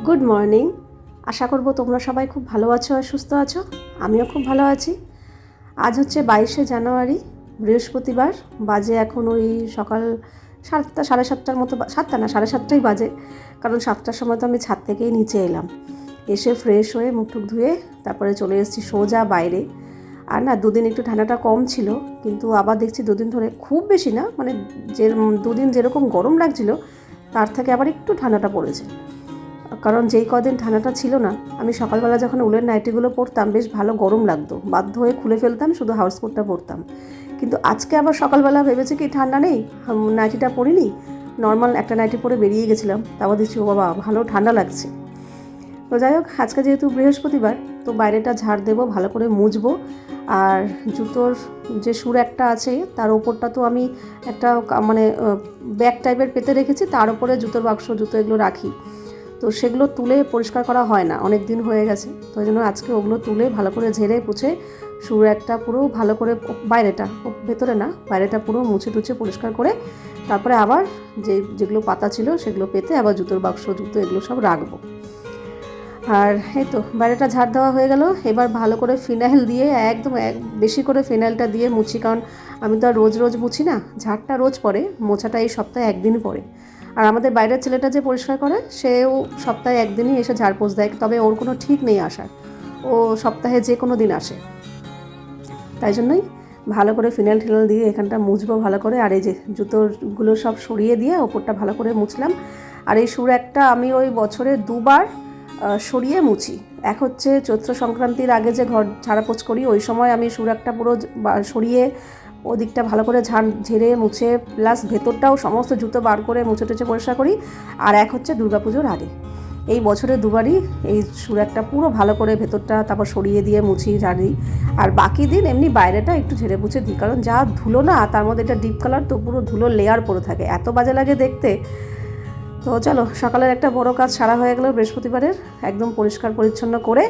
Good morning. আশা করব তোমরা সবাই খুব ভালো আছো আর সুস্থ আছো। আমিও খুব ভালো আছি। আজ হচ্ছে 22শে জানুয়ারি, বৃহস্পতিবার। বাজে এখন ওই সকাল 7টা, 7:30টার মতো। 7টা না, 7:30টাই বাজে, কারণ 7টার সময় তো আমি ছাদ থেকেই নিচে এলাম। এসে ফ্রেশ হয়ে মুখ টুক ধুয়ে তারপরে চলে এসেছি সোজা বাইরে। আর না, দুদিন একটু ঠান্ডাটা কম ছিল, কিন্তু আবার দেখছি দুদিন ধরে খুব বেশি না, মানে যে দুদিন যেরকম গরম লাগছিল তার থেকে আবার একটু ঠান্ডাটা পড়েছে। কারণ যেই কদিন ঠান্ডাটা ছিল না, আমি সকালবেলা যখন উলের নাইটিগুলো পরতাম বেশ ভালো গরম লাগতো, বাধ্য হয়ে খুলে ফেলতাম, শুধু হাউস কোটটা পরতাম। কিন্তু আজকে আবার সকালবেলা ভেবেছি কি ঠান্ডা নেই, নাইটিটা পরিনি, নর্মাল একটা নাইটি পরে বেরিয়ে গেছিলাম। তারপর দেখছি ও বাবা, ভালো ঠান্ডা লাগছে। তো যাই হোক, আজকে যেহেতু বৃহস্পতিবার, তো বাইরেটা ঝাড় দেবো, ভালো করে মুছবো। আর জুতোর যে সুর একটা আছে তার ওপরটা তো আমি একটা মানে ব্যাগ টাইপের পেতে রেখেছি, তার উপরে জুতোর বাক্স, জুতো এগুলো রাখি। তো সেগুলো তুলে পরিষ্কার করা হয় না, অনেক দিন হয়ে গেছে। তো ওই জন্য আজকে ওগুলো তুলে ভালো করে ঝেড়ে পুছে সুর একটা পুরো ভালো করে, বাইরেটা, ভেতরে না, বাইরেটা পুরো মুছে টুছে পরিষ্কার করে তারপরে আবার যেগুলো পাতা ছিল সেগুলো পেতে আবার জুতোর বাক্স, জুতো এগুলো সব রাখবো। আর এই তো বাইরেটা ঝাড় দেওয়া হয়ে গেল। এবার ভালো করে ফিনাইল দিয়ে একদম বেশি করে ফিনাইলটা দিয়ে মুছি, কারণ আমি তো আর রোজ রোজ মুছি না। ঝাড়টা রোজ পড়ে, মোছাটা এই সপ্তাহে একদিন পড়ে। আর আমাদের বাইরের ছেলেটা যে পরিষ্কার করে, সেও সপ্তাহে একদিনই এসে ঝাড় পোছ দেয়, তবে ওর কোনো ঠিক নেই আসার, ও সপ্তাহে যে কোনো দিন আসে। তাই জন্যই ভালো করে ফিনাইল টিনাইল দিয়ে এখানটা মুছবো ভালো করে। আর এই যে জুতোগুলো সব সরিয়ে দিয়ে ওপরটা ভালো করে মুছলাম। আর এই সুর একটা আমি ওই বছরে 2বার সরিয়ে মুছি। এক হচ্ছে চৈত্র সংক্রান্তির আগে যে ঘর ঝাড়াপোছ করি, ওই সময় আমি সুর একটা পুরো সরিয়ে ওদিকটা ভালো করে ঝেড়ে মুছে, প্লাস ভেতরটাও সমস্ত জুতো বার করে মুছে টুছে পরিষ্কার করি। আর এক হচ্ছে দুর্গাপুজোর আগে। এই বছরে 2বারই এই সুর একটা পুরো ভালো করে ভেতরটা তারপর সরিয়ে দিয়ে মুছি, ঝাড়ি। আর বাকি দিন এমনি বাইরেটা একটু ঝেড়ে মুছে দিই, কারণ যা ধুলো না, তার মধ্যে এটা ডিপ কালার তো, পুরো ধুলোর লেয়ার পড়ে থাকে, এত বাজে লাগে দেখতে। তো চলো, সকালের একটা বড় কাজ সারা হয়ে গেল বৃহস্পতিবারের। একদম পরিষ্কার পরিচ্ছন্ন করে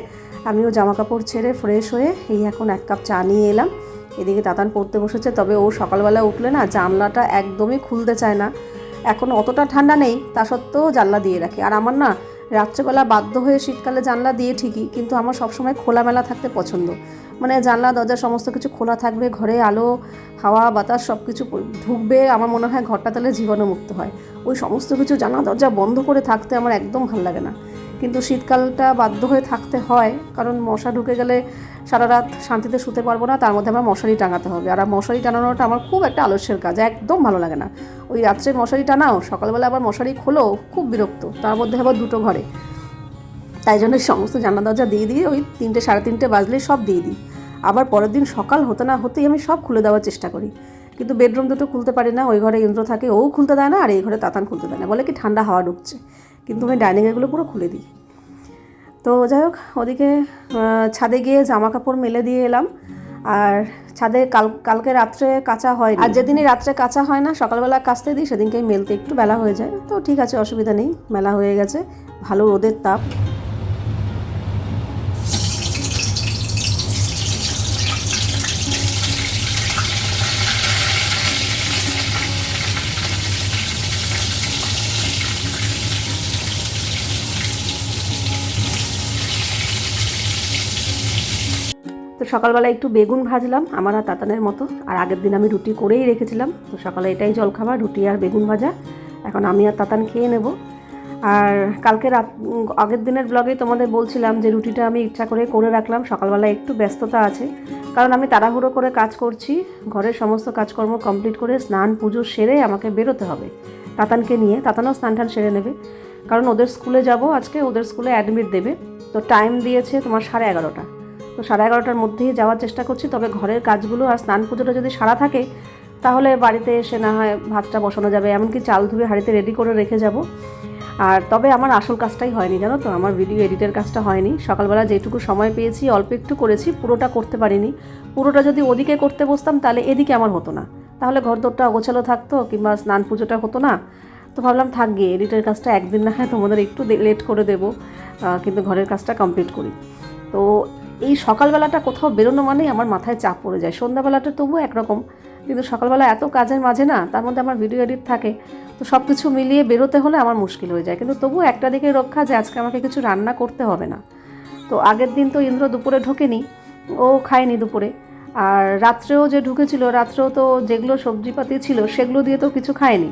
আমিও জামা কাপড় ছেড়ে ফ্রেশ হয়ে এই এখন 1 কাপ চা নিয়ে এলাম। এদিকে তাতান পড়তে বসেছে, তবে ও সকালবেলা উঠলে না জানলাটা একদমই খুলতে চায় না। এখন অতটা ঠান্ডা নেই, তা সত্ত্বেও জানলা দিয়ে রাখে। আর আমার না রাত্রেবেলা বাধ্য হয়ে শীতকালে জানলা দিয়ে ঠিকই, কিন্তু আমার সবসময় খোলামেলা থাকতে পছন্দ। মানে জানলা দরজা সমস্ত কিছু খোলা থাকবে, ঘরে আলো হাওয়া বাতাস সব কিছু ঢুকবে, আমার মনে হয় ঘরটা তাহলে জীবাণুমুক্ত হয়। ওই সমস্ত কিছু জানলা দরজা বন্ধ করে থাকতে আমার একদম ভালো লাগে না। কিন্তু শীতকালটা বাধ্য হয়ে থাকতে হয়, কারণ মশা ঢুকে গেলে সারা রাত শান্তিতে শুতে পারবো না, তার মধ্যে আমার মশারি টাঙাতে হবে। আর মশারি টাঙানোটা আমার খুব একটা আলস্যের কাজ, একদম ভালো লাগে না। ওই রাত্রে মশারি টানাও, সকালবেলা আবার মশারি খোলো, খুব বিরক্ত, তার মধ্যে আবার 2টো ঘরে। তাই জন্য সমস্ত জানলা দরজা দিয়ে দিয়ে ওই 3টে, 3:30 বাজলেই সব দিয়ে দিই। আবার পরের দিন সকাল হতে না হতেই আমি সব খুলে দেওয়ার চেষ্টা করি। কিন্তু বেডরুম দুটো খুলতে পারি না, ওই ঘরে ইন্দ্র থাকে, ও খুলতে দেয় না, আর এই ঘরে তাতান খুলতে দেয় না, বলে কি ঠান্ডা হাওয়া ঢুকছে। কিন্তু আমি ডাইনিংয়েরগুলো পুরো খুলে দিই। তো যাই হোক, ওদিকে ছাদে গিয়ে জামা কাপড় মেলে দিয়ে এলাম। আর ছাদে কালকে রাত্রে কাচা হয়, আর যেদিনই রাত্রে কাচা হয় না সকালবেলা কাচতে দিই, সেদিনকেই মেলতে একটু বেলা হয়ে যায়। তো ঠিক আছে, অসুবিধা নেই, মেলা হয়ে গেছে, ভালো রোদের তাপ। তো সকালবেলা একটু বেগুন ভাজলাম, আমার আর তাতানের মতো। আর আগের দিন আমি রুটি করেই রেখেছিলাম, তো সকালে এটাই জলখাবার, রুটি আর বেগুন ভাজা। এখন আমি আর তাতান খেয়ে নেব। আর কালকে আগের দিনের ব্লগেই তোমাদের বলছিলাম যে রুটিটা আমি ইচ্ছা করে রাখলাম, সকালবেলা একটু ব্যস্ততা আছে, কারণ আমি তাড়াহুড়ো করে কাজ করছি। ঘরের সমস্ত কাজকর্ম কমপ্লিট করে স্নান পুজো সেরে আমাকে বেরোতে হবে তাতানকে নিয়ে। তাতানও স্নান টান সেরে নেবে, কারণ ওদের স্কুলে যাব আজকে, ওদের স্কুলে অ্যাডমিট দেবে। তো টাইম দিয়েছে তোমার 11:30। তো 11:30টার মধ্যেই যাওয়ার চেষ্টা করছি। তবে ঘরের কাজগুলো আর স্নান পুজোটা যদি সারা থাকে, তাহলে বাড়িতে এসে না হয় ভাতটা বসানো যাবে, এমনকি চাল ধুয়ে হাঁড়িতে রেডি করে রেখে যাব। আর তবে আমার আসল কাজটাই হয়নি, জানো তো, আমার ভিডিও এডিটের কাজটা হয়নি। সকালবেলা যেটুকু সময় পেয়েছি অল্প একটু করেছি, পুরোটা করতে পারিনি। পুরোটা যদি ওদিকে করতে বসতাম তাহলে এদিকে আমার হতো না, তাহলে ঘরদোরটা অগোছালো থাকতো, কিংবা স্নান পুজোটা হতো না। তো ভাবলাম থাক গিয়ে, এডিটের কাজটা একদিন না হয় তোমাদের একটু লেট করে দেবো, কিন্তু ঘরের কাজটা কমপ্লিট করি। তো এই সকালবেলাটা কোথাও বেরোনো মানেই আমার মাথায় চাপ পড়ে যায়। সন্ধ্যাবেলাটা তবু একরকম, কিন্তু সকালবেলা এত কাজের মাঝে না, তার মধ্যে আমার ভিডিও এডিট থাকে, তো সব কিছু মিলিয়ে বেরোতে হলে আমার মুশকিল হয়ে যায়। কিন্তু তবু একটা দিকে রক্ষা যে আজকে আমাকে কিছু রান্না করতে হবে না। তো আগের দিন তো ইন্দ্র দুপুরে ঢোকেনি, ও খায়নি দুপুরে, আর রাত্রেও যে ঢুকেছিল, রাত্রেও তো যেগুলো সবজিপাতি ছিল সেগুলো দিয়ে তো কিছু খায়নি,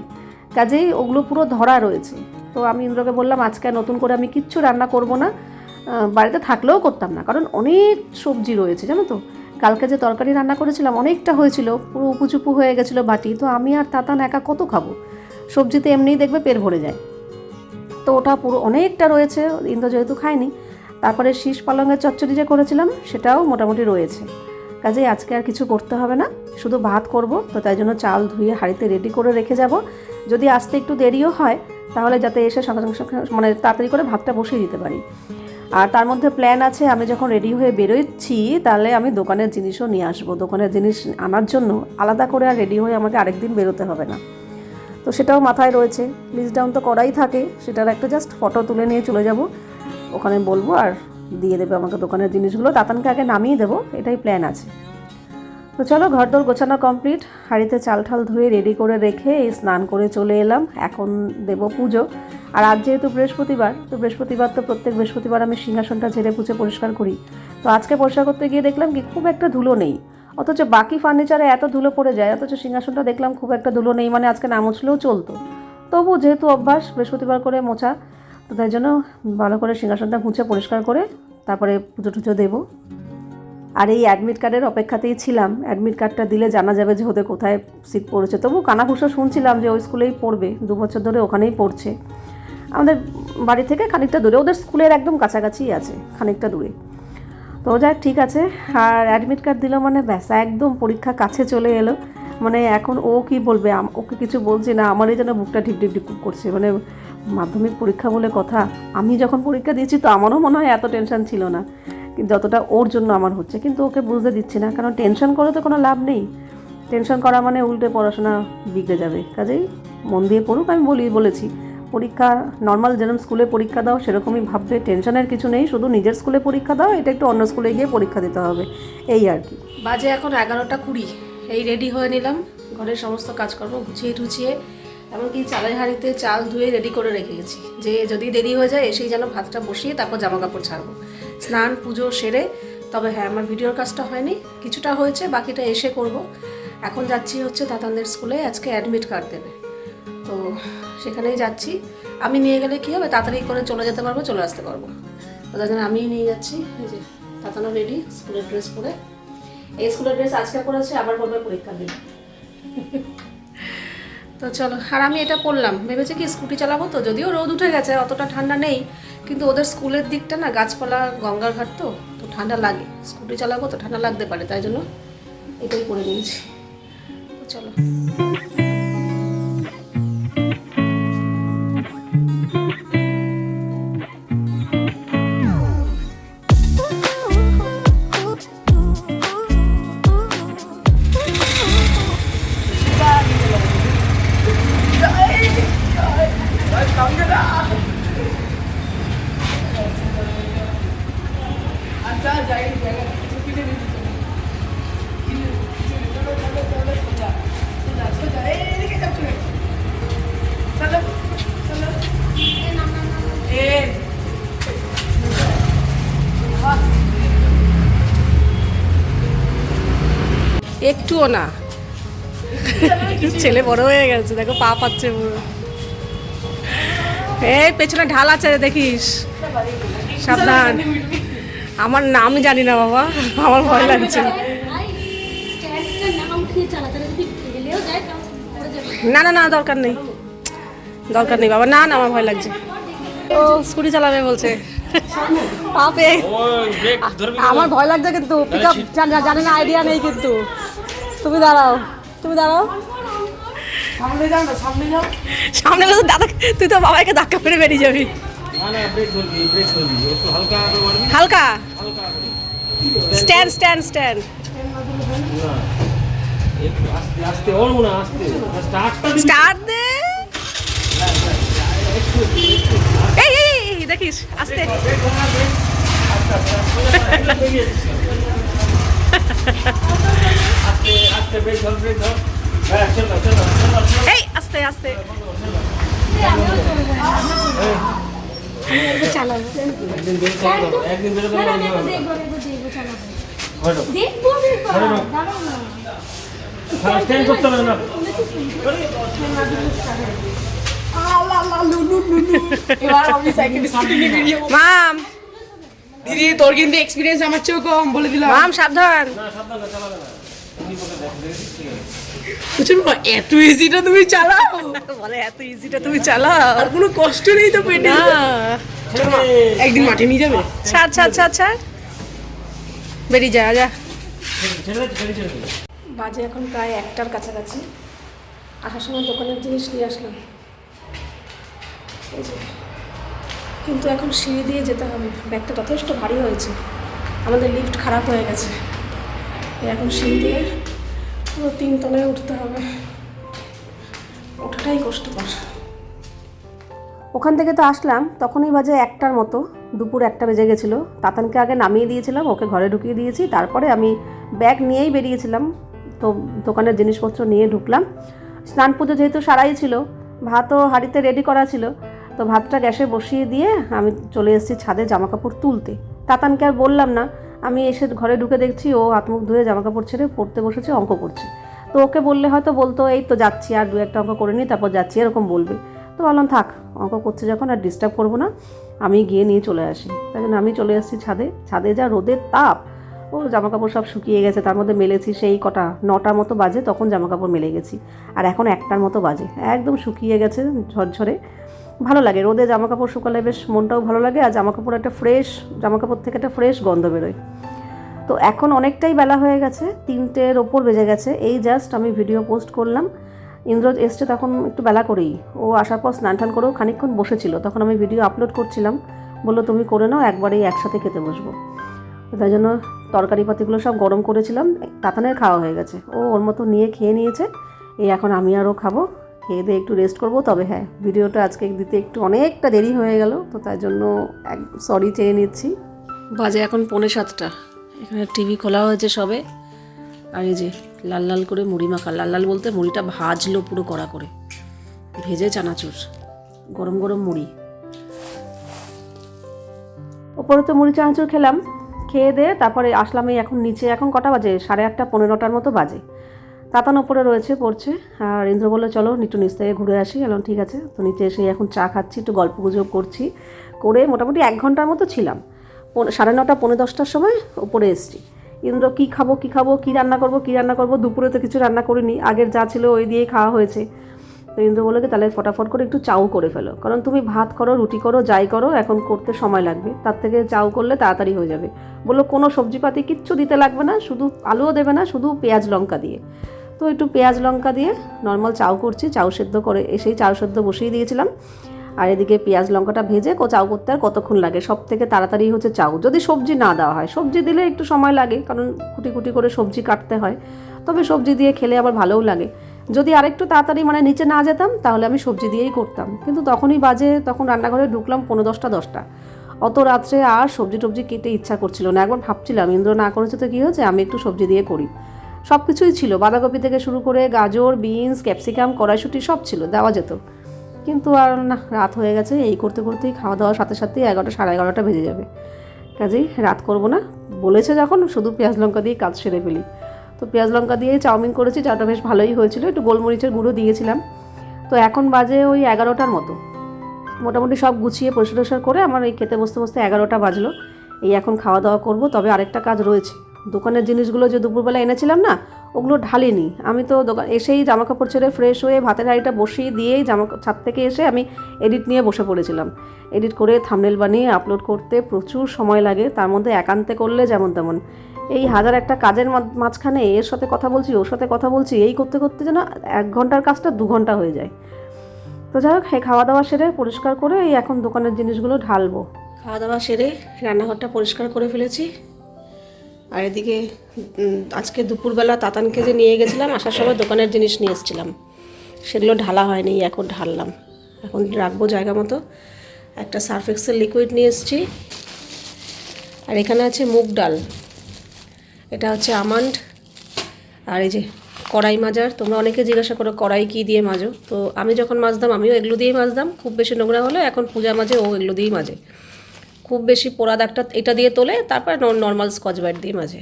কাজেই ওগুলো পুরো ধরা রয়েছে। তো আমি ইন্দ্রকে বললাম আজকে নতুন করে আমি কিচ্ছু রান্না করব না, বাড়িতে থাকলেও করতাম না, কারণ অনেক সবজি রয়েছে জানো তো। কালকে যে তরকারি রান্না করেছিলাম অনেকটা হয়েছিল, পুরো উপুচুপু হয়ে গেছিলো বাটি, তো আমি আর তাতান একা কত খাবো, সবজিতে এমনিই দেখবে পেট ভরে যায়, তো ওটা পুরো অনেকটা রয়েছে, ইন্দ্র যেহেতু খায়নি। তারপরে শীষ পালঙের চচ্চড়ি যে করেছিলাম সেটাও মোটামুটি রয়েছে, কাজেই আজকে আর কিছু করতে হবে না, শুধু ভাত করব। তো তাই জন্য চাল ধুয়ে হাঁড়িতে রেডি করে রেখে যাব, যদি আসতে একটু দেরিও হয় তাহলে যাতে এসে সঙ্গে সঙ্গে মানে তাড়াতাড়ি করে ভাতটা বসিয়ে দিতে পারি। আর তার মধ্যে প্ল্যান আছে আমি যখন রেডি হয়ে বেরোচ্ছি তাহলে আমি দোকানের জিনিসও নিয়ে আসবো, দোকানের জিনিস আনার জন্য আলাদা করে আর রেডি হয়ে আমাকে আরেকদিন বেরোতে হবে না। তো সেটাও মাথায় রয়েছে, লিস্ট ডাউন তো করাই থাকে, সেটার একটা জাস্ট ফটো তুলে নিয়ে চলে যাব, ওখানে বলবো আর দিয়ে দেবে আমাকে দোকানের জিনিসগুলো, তাতানকে আগে নামিয়ে দেবো, এটাই প্ল্যান আছে। তো চলো ঘরদোর গোছানো কমপ্লিট, হাঁড়িতে চাল ঠাল ধুয়ে রেডি করে রেখে এই স্নান করে চলে এলাম, এখন দেব পুজো। আর আজ যেহেতু বৃহস্পতিবার, তো বৃহস্পতিবার তো প্রত্যেক বৃহস্পতিবার আমি সিংহাসনটা ঝেড়ে পুজো পরিষ্কার করি। তো আজকে পরিষ্কার করতে গিয়ে দেখলাম কি খুব একটা ধুলো নেই, অথচ বাকি ফার্নিচারে এত ধুলো পড়ে যায়, অথচ সিংহাসনটা দেখলাম খুব একটা ধুলো নেই, মানে আজকে না মুছলেও চলতো। তবু যেহেতু অভ্যাস বৃহস্পতিবার করে মোছা, তো তাই জন্য ভালো করে সিংহাসনটা মুছে পরিষ্কার করে তারপরে পুজো টুজো দেবো। আর এই অ্যাডমিট কার্ডের অপেক্ষাতেই ছিলাম, অ্যাডমিট কার্ডটা দিলে জানা যাবে যে ওদের কোথায় সিট পড়েছে। তবু কানাঘুষো শুনছিলাম যে ওই স্কুলেই পড়বে, 2 বছর ধরে ওখানেই পড়ছে, আমাদের বাড়ি থেকে খানিকটা দূরে, ওদের স্কুলের একদম কাছাকাছিই আছে, খানিকটা দূরে। তো যাক ঠিক আছে, আর অ্যাডমিট কার্ড দিল মানে ব্যাস একদম পরীক্ষা কাছে চলে এলো, মানে এখন ও কি বলবে, ওকে কিছু বলছে না, আমারই যেন বুকটা ঢিপ ঢিপ ঢিপ করছে, মানে মাধ্যমিক পরীক্ষা বলে কথা। আমি যখন পরীক্ষা দিয়েছি তো আমারও মনে হয় এত টেনশন ছিল না যতটা ওর জন্য আমার হচ্ছে, কিন্তু ওকে বুঝতে দিচ্ছি না, কারণ টেনশন করে তো কোনো লাভ নেই, টেনশন করা মানে উল্টে পড়াশোনা বিগড়ে যাবে, কাজেই মন দিয়ে পড়ুক। আমি বলেছি পরীক্ষা নর্মাল যেরকম স্কুলে পরীক্ষা দাও সেরকমই ভাববে, টেনশনের কিছু নেই, শুধু নিজের স্কুলে পরীক্ষা দাও, এটা একটু অন্য স্কুলে গিয়ে পরীক্ষা দিতে হবে, এই আর কি। বাজে এখন 11:20, এই রেডি হয়ে নিলাম, ঘরের সমস্ত কাজকর্ম গুছিয়ে টুছিয়ে, এমনকি চালের হাঁড়িতে চাল ধুয়ে রেডি করে রেখে গেছি, যে যদি দেরি হয়ে যায় এসেই যেন ভাতটা বসিয়ে তারপর জামা কাপড় ছাড়বো, স্নান পুজো সেরে। তবে হ্যাঁ, আমার ভিডিওর কাজটা হয়নি, কিছুটা হয়েছে, বাকিটা এসে করব। এখন যাচ্ছি হচ্ছে তাতানদের স্কুলে, আজকে অ্যাডমিট কার্ড দেবে, তো সেখানেই যাচ্ছি। আমি নিয়ে গেলে কী হবে, তাড়াতাড়ি করে চলে যেতে পারবো, চলে আসতে পারবো, তো তার জন্য আমিই নিয়ে যাচ্ছি। এই যে তাতানও রেডি, স্কুলের ড্রেস পরে, এই স্কুলের ড্রেস আজকে পরেছে, আবার বলবে পরীক্ষা দেবে। তো চলো, আর আমি এটা পড়লাম, ভেবেছি কি স্কুটি চালাবো, তো যদিও রোদ উঠে গেছে অতটা ঠান্ডা নেই, কিন্তু ওদের স্কুলের দিকটা না গাছপালা, গঙ্গার ঘাট, তো ঠান্ডা লাগে, স্কুটি চালাবো তো ঠান্ডা লাগতে পারে, তাই জন্য এটাই করে নিয়েছি। তো চলো। একটুও না, ছেলে বড় হয়ে গেছে, দেখো পা পাচ্ছে পুরো, এই পেছনে ঢাল আছে দেখিস, সাবধান। আমার নাম জানি না বাবা, আমার ভয় লাগছে। না না না, দরকার নেই, দরকার নেই বাবা, না না আমার ভয় লাগছে। ও স্কুটি চালাবে বলছে, পাপে আমার ভয় লাগছে, কিন্তু পিক আপ জানি না, আইডিয়া নেই, কিন্তু তুমি দাঁড়াও, তুমি দাঁড়াও, সামনে যাও না, সামনে যাও, সামনে গেলে দাদা তুই তো বাবাকে ধাক্কা মেরে বেরিয়ে যাবি। হালকা স্ট্যান্ড স্ট্যান্ড স্ট্যান্ড, স্টার্ট দে, এই এই দেখিস আস্তে। এই আস্তে আস্তে চালাবো একদিন করতে হবে না। মাম দিদি তোর কিন্তু এক্সপিরিয়েন্স আমার চেয়েও কম, বলে দিলাম। মাম সাবধান। এত ইজিটা তুমি চালাও, বলে এত ইজিটা তুমি চালাও, আর কোনো কষ্ট নেই তো পেটে। একদিন মাঠে নিয়ে যাবে। ছাড় ছাড় ছাড় ছাড়, বেরিয়ে যা যা। বাজে এখন প্রায় 1টার কাছাকাছি। আসার সময় দোকানের জিনিস নিয়ে আসলাম, এই যে। কিন্তু এখন সিঁড়ি দিয়ে যেতে হবে, ব্যাগটা যথেষ্ট ভারী হয়েছে, আমাদের লিফট খারাপ হয়ে গেছে। এখন সিঁড়ি দিয়ে পুরো 3 তলায় উঠতে হবে, ওঠাটাই কষ্টকর। ওখান থেকে তো আসলাম, তখনই বাজে 1টার মতো, দুপুর 1টা বেজে গেছিলো। তাতানকে আগে নামিয়ে দিয়েছিলাম, ওকে ঘরে ঢুকিয়ে দিয়েছি, তারপরে আমি ব্যাগ নিয়েই বেরিয়েছিলাম। তো দোকানের জিনিসপত্র নিয়ে ঢুকলাম। স্নান পুজো যেহেতু সারাই ছিল, ভাতও হাঁড়িতে রেডি করা ছিল, তো ভাতটা গ্যাসে বসিয়ে দিয়ে আমি চলে এসেছি ছাদে জামাকাপড় তুলতে। তাতানকে আর বললাম না, আমি এসে ঘরে ঢুকে দেখছি ও হাত মুখ ধুয়ে জামাকাপড় ছেড়ে পড়তে বসেছে, অঙ্ক করছে। তো ওকে বললে হয়তো বলতো এই তো যাচ্ছি, আর 2-1টা অঙ্ক করে নিই তারপর যাচ্ছি, এরকম বলবে। তো বললাম থাক, অঙ্ক করছে যখন আর ডিস্টার্ব করবো না, আমি গিয়ে নিয়ে চলে আসি। তাই জন্য আমি চলে এসেছি ছাদে। ছাদে যা রোদের তাপ, ও জামাকাপড় সব শুকিয়ে গেছে, তার মধ্যে মেলেছি সেই কটা 9টার মতো বাজে, তখন জামাকাপড় মেলে গেছি। আর এখন 1টার মতো বাজে, একদম শুকিয়ে গেছে ঝরঝরে। ভালো লাগে রোদে জামাকাপড় শুকালে, বেশ মনটাও ভালো লাগে, আর জামাকাপড় একটা ফ্রেশ, জামাকাপড় থেকে একটা ফ্রেশ গন্ধ বেরোয়। তো এখন অনেকটাই বেলা হয়ে গেছে, 3টের ওপর বেজে গেছে। এই জাস্ট আমি ভিডিও পোস্ট করলাম, ইন্দ্র এসছে তখন একটু বেলা করেই। ও আসার পর স্নান টান করেও খানিকক্ষণ বসেছিল, তখন আমি ভিডিও আপলোড করছিলাম, বললো তুমি করে নাও, একবারেই একসাথে খেতে বসবো। তাই জন্য তরকারিপাতিগুলো সব গরম করেছিলাম। তাতানের খাওয়া হয়ে গেছে, ও ওর মতো নিয়ে খেয়ে নিয়েছে। এই এখন আমি আরও খাবো, খেয়ে দিয়ে একটু রেস্ট করবো। তবে হ্যাঁ, ভিডিওটা আজকে দিতে একটু অনেকটা দেরি হয়ে গেল, তো তাই জন্য সরি চেয়ে নিচ্ছি। বাজে এখন 6:45, এখানে টিভি খোলা হয়েছে সবে। আর এই যে লাল লাল করে মুড়ি মাখা, লাল লাল বলতে মুড়িটা ভাজলো পুরো কড়া করে, ভেজে চানাচুর, গরম গরম মুড়ি। ওপরে তো মুড়ি চানাচুর খেলাম, খেয়ে দিয়ে তারপরে আসলাম এই এখন নিচে। এখন কটা বাজে? 8:30 15টার মতো বাজে। তাতান ওপরে রয়েছে পড়ছে, আর ইন্দ্র বললো চলো একটু নিচ থেকে ঘুরে আসি। এলাম ঠিক আছে। তো নিচে এসে এখন চা খাচ্ছি, একটু গল্প গুজব করছি, করে মোটামুটি 1 ঘন্টার মতো ছিলাম। 9:30 পৌনে 10টার সময় ওপরে এসছি। ইন্দ্র কী খাবো কী রান্না করবো, দুপুরে তো কিছু রান্না করিনি, আগের যা ছিল ওই দিয়েই খাওয়া হয়েছে। তো ইন্দ্র বলে কি তাহলে ফটাফট করে একটু চাউ করে ফেলো, কারণ তুমি ভাত করো, রুটি করো, যাই করো, এখন করতে সময় লাগবে, তার থেকে চাউ করলে তাড়াতাড়ি হয়ে যাবে। বললো কোনো সবজিপাতি কিচ্ছু দিতে লাগবে না, শুধু আলুও দেবে না, শুধু পেঁয়াজ লঙ্কা দিয়ে। তো একটু পেঁয়াজ লঙ্কা দিয়ে নর্মাল চাউ করছি। চাউ সেদ্ধ করে এসেই চাউ সেদ্ধ বসিয়ে দিয়েছিলাম, আর এদিকে পেঁয়াজ লঙ্কাটা ভেজে চাউ করতে আর কতক্ষণ লাগে, সব থেকে তাড়াতাড়ি হচ্ছে চাউ, যদি সবজি না দেওয়া হয়। সবজি দিলে একটু সময় লাগে, কারণ কুটি কুটি করে সবজি কাটতে হয়, তবে সবজি দিয়ে খেলে আবার ভালোও লাগে। যদি আরেকটু তাড়াতাড়ি মানে নিচে না যেতাম, তাহলে আমি সবজি দিয়েই করতাম, কিন্তু তখনই বাজে, তখন রান্নাঘরে ঢুকলাম 10:45। অত রাত্রে আর সবজি টবজি কেটে ইচ্ছা করছিল না। একবার ভাবছিলাম ইন্দ্র না করেছে তো কী হয়েছে, আমি একটু সবজি দিয়ে করি। সব কিছুই ছিল, বাঁধাকপি থেকে শুরু করে গাজর, বিনস, ক্যাপসিকাম, কড়াইশুঁটি সব ছিল, দেওয়া যেত, কিন্তু আর না, রাত হয়ে গেছে। এই করতে করতেই খাওয়া দাওয়ার সাথে সাথেই 11টা 11:30 বেজে যাবে। কাজেই রাত করব না, বলেছে যখন শুধু পেঁয়াজ লঙ্কা দিয়ে কাজ সেরে ফেলি। তো পেঁয়াজ লঙ্কা দিয়েই চাউমিন করেছি, চাটা বেশ ভালোই হয়েছিল, একটু গোলমরিচের গুঁড়ো দিয়েছিলাম। তো এখন বাজে ওই 11টার মতো, মোটামুটি সব গুছিয়ে পরিষ্কার করে আমার এই খেতে বসতে বসতে 11টা বাজলো। এই এখন খাওয়া দাওয়া করব। তবে আরেকটা কাজ রয়েছে, দোকানের জিনিসগুলো যে দুপুরবেলা এনেছিলাম না, ওগুলো ঢালিনি। আমি তো দোকান এসেই জামাকাপড় ছেড়ে ফ্রেশ হয়ে ভাতের হাঁড়িটা বসিয়ে দিয়েই ছাদ থেকে এসে আমি এডিট নিয়ে বসে পড়েছিলাম। এডিট করে থাম্বনেল বানিয়ে আপলোড করতে প্রচুর সময় লাগে, তার মধ্যে একান্তে করলে যেমন তেমন। এই 1001টা কাজের মাঝখানে এর সাথে কথা বলছি, ওর সাথে কথা বলছি, এই করতে করতে যেন 1 ঘন্টার কাজটা 2 ঘন্টা হয়ে যায়। তো যাই হোক, খাওয়া দাওয়া সেরে পরিষ্কার করে এই এখন দোকানের জিনিসগুলো ঢালবো। খাওয়া দাওয়া সেরে রান্নাঘরটা পরিষ্কার করে ফেলেছি। আর এদিকে আজকে দুপুরবেলা তাতানকে যে নিয়ে গেছিলাম, আসার সময় দোকানের জিনিস নিয়ে এসেছিলাম, সেগুলো ঢালা হয়নি, এখন ঢাললাম। এখন রাখবো জায়গা মতো। একটা সার্ফ এক্সেল লিকুইড নিয়ে এসেছি, আর এখানে আছে মুগ ডাল। এটা হচ্ছে আমন্ড। আর এই যে কড়াই মাজার, তোমরা অনেকে জিজ্ঞাসা করো কড়াই কী দিয়ে মাজো, তো আমি যখন মাজতাম আমিও এগুলো দিয়েই মাজতাম। খুব বেশি নোংরা হলে এখন পূজা মাজে ও এগুলো দিয়েই মাজে। খুব বেশি পোড়া দাগটা এটা দিয়ে তোলে, তারপর নর্মাল স্কচ ব্রাইট দিয়ে মাজে।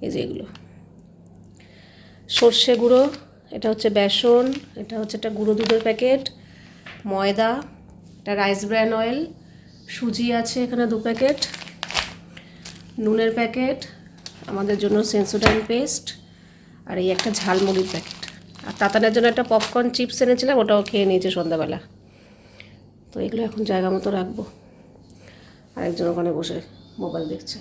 এই যে এগুলো সর্ষে গুঁড়ো, এটা হচ্ছে বেসন, এটা হচ্ছে একটা গুঁড়ো দুধের প্যাকেট, ময়দা, এটা রাইস ব্র্যান অয়েল, সুজি আছে এখানে 2 প্যাকেট, নুনের প্যাকেট, আমাদের জন্য সেন্সোডাইন পেস্ট, আর এই একটা ঝালমুড়ির প্যাকেট। আর তাতানের জন্য একটা পপকর্ন চিপস এনেছিলাম, ওটাও খেয়ে নিয়েছে সন্ধ্যাবেলা। তো এগুলো এখন জায়গা মতো রাখবো। আরেকজন ওখানে বসে মোবাইল দেখছে।